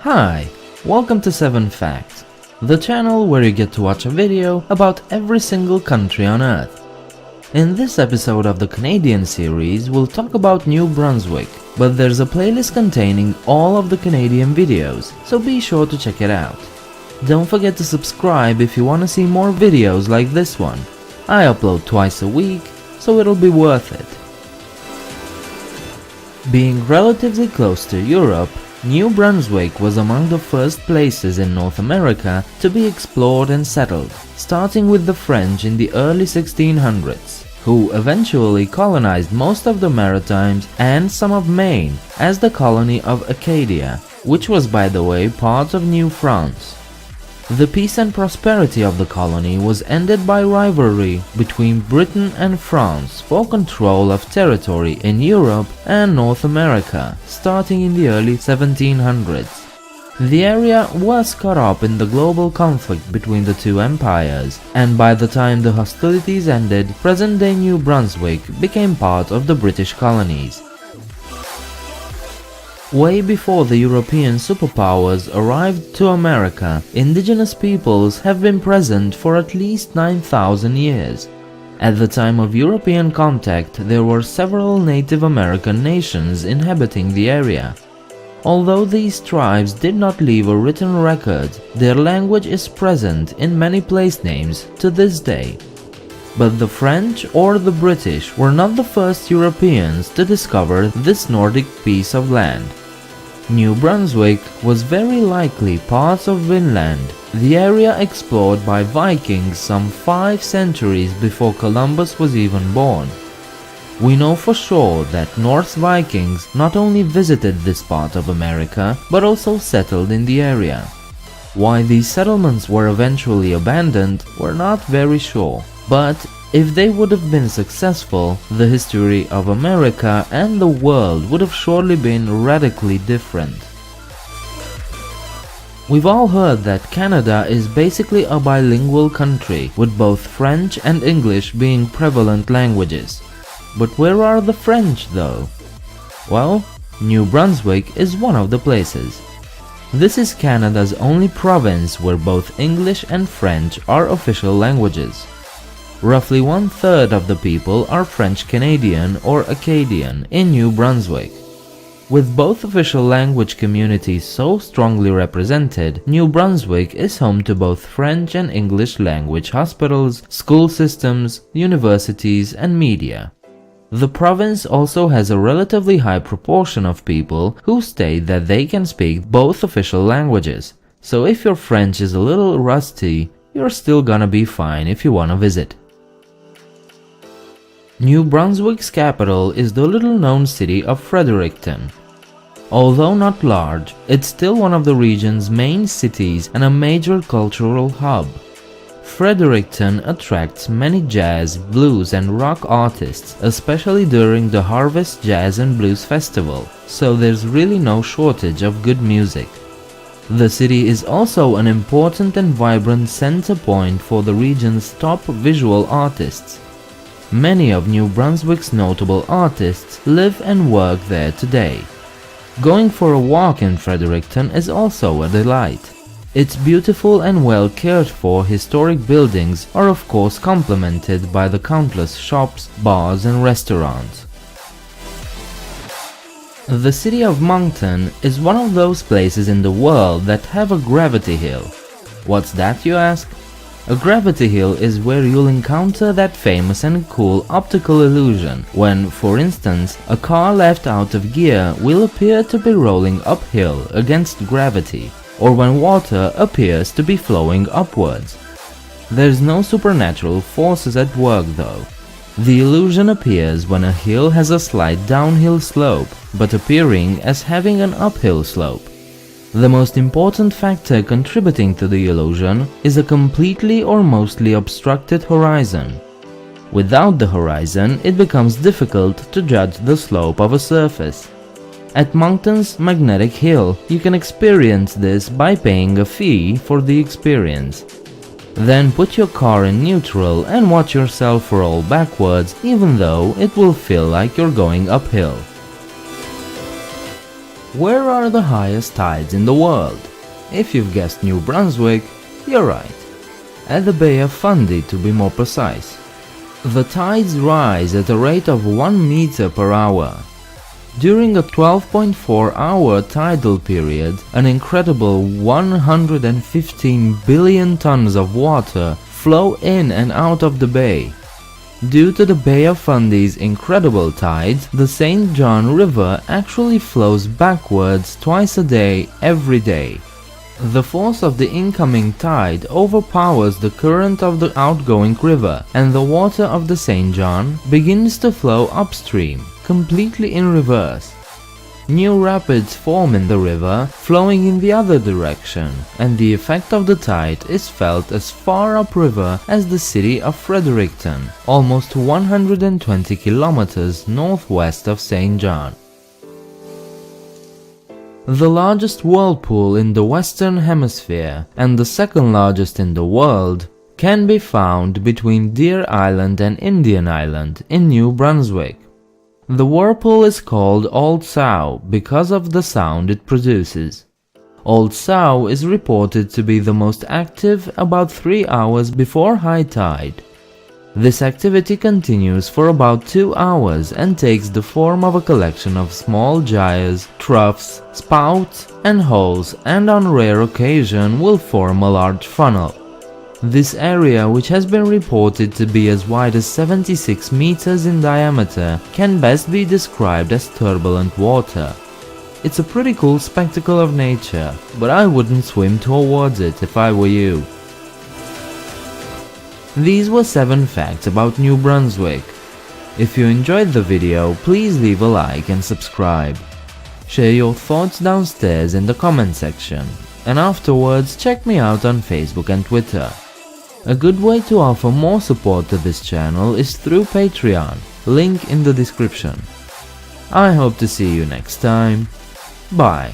Hi, welcome to 7 Facts, the channel where you get to watch a video about every single country on Earth. In this episode of the Canadian series, we'll talk about New Brunswick, but there's a playlist containing all of the Canadian videos, so be sure to check it out. Don't forget to subscribe if you want to see more videos like this one. I upload twice a week, so it'll be worth it. Being relatively close to Europe, New Brunswick was among the first places in North America to be explored and settled, starting with the French in the early 1600s, who eventually colonized most of the Maritimes and some of Maine as the colony of Acadia, which was, by the way, part of New France. The peace and prosperity of the colony was ended by rivalry between Britain and France for control of territory in Europe and North America, starting in the early 1700s. The area was caught up in the global conflict between the two empires, and by the time the hostilities ended, present-day New Brunswick became part of the British colonies. Way before the European superpowers arrived to America, indigenous peoples have been present for at least 9,000 years. At the time of European contact, there were several Native American nations inhabiting the area. Although these tribes did not leave a written record, their language is present in many place names to this day. But the French or the British were not the first Europeans to discover this Nordic piece of land. New Brunswick was very likely part of Vinland, the area explored by Vikings some 5 centuries before Columbus was even born. We know for sure that Norse Vikings not only visited this part of America, but also settled in the area. Why these settlements were eventually abandoned, we're not very sure, but if they would have been successful, the history of America and the world would have surely been radically different. We've all heard that Canada is basically a bilingual country, with both French and English being prevalent languages. But where are the French though? Well, New Brunswick is one of the places. This is Canada's only province where both English and French are official languages. Roughly 1/3 of the people are French Canadian or Acadian in New Brunswick. With both official language communities so strongly represented, New Brunswick is home to both French and English language hospitals, school systems, universities, and media. The province also has a relatively high proportion of people who state that they can speak both official languages, so if your French is a little rusty, you're still gonna be fine if you wanna visit. New Brunswick's capital is the little-known city of Fredericton. Although not large, it's still one of the region's main cities and a major cultural hub. Fredericton attracts many jazz, blues and rock artists, especially during the Harvest Jazz and Blues Festival, so there's really no shortage of good music. The city is also an important and vibrant center point for the region's top visual artists. Many of New Brunswick's notable artists live and work there today. Going for a walk in Fredericton is also a delight. Its beautiful and well cared for historic buildings are of course complemented by the countless shops, bars and restaurants. The city of Moncton is one of those places in the world that have a gravity hill. What's that, you ask? A gravity hill is where you'll encounter that famous and cool optical illusion when, for instance, a car left out of gear will appear to be rolling uphill against gravity, or when water appears to be flowing upwards. There's no supernatural forces at work though. The illusion appears when a hill has a slight downhill slope, but appearing as having an uphill slope. The most important factor contributing to the illusion is a completely or mostly obstructed horizon. Without the horizon, it becomes difficult to judge the slope of a surface. At Moncton's Magnetic Hill, you can experience this by paying a fee for the experience. Then put your car in neutral and watch yourself roll backwards, even though it will feel like you're going uphill. Where are the highest tides in the world? If you've guessed New Brunswick, you're right. At the Bay of Fundy, to be more precise. The tides rise at a rate of 1 meter per hour. During a 12.4-hour tidal period, an incredible 115 billion tons of water flow in and out of the bay. Due to the Bay of Fundy's incredible tides, the St. John River actually flows backwards twice a day, every day. The force of the incoming tide overpowers the current of the outgoing river, and the water of the St. John begins to flow upstream, completely in reverse. New rapids form in the river, flowing in the other direction, and the effect of the tide is felt as far upriver as the city of Fredericton, almost 120 kilometers northwest of St. John. The largest whirlpool in the Western Hemisphere, and the second largest in the world, can be found between Deer Island and Indian Island in New Brunswick. The whirlpool is called Old Sow because of the sound it produces. Old Sow is reported to be the most active about 3 hours before high tide. This activity continues for about 2 hours and takes the form of a collection of small gyres, troughs, spouts, and holes, and on rare occasion will form a large funnel. This area, which has been reported to be as wide as 76 meters in diameter, can best be described as turbulent water. It's a pretty cool spectacle of nature, but I wouldn't swim towards it if I were you. These were 7 facts about New Brunswick. If you enjoyed the video, please leave a like and subscribe. Share your thoughts downstairs in the comment section, and afterwards check me out on Facebook and Twitter. A good way to offer more support to this channel is through Patreon, link in the description. I hope to see you next time. Bye.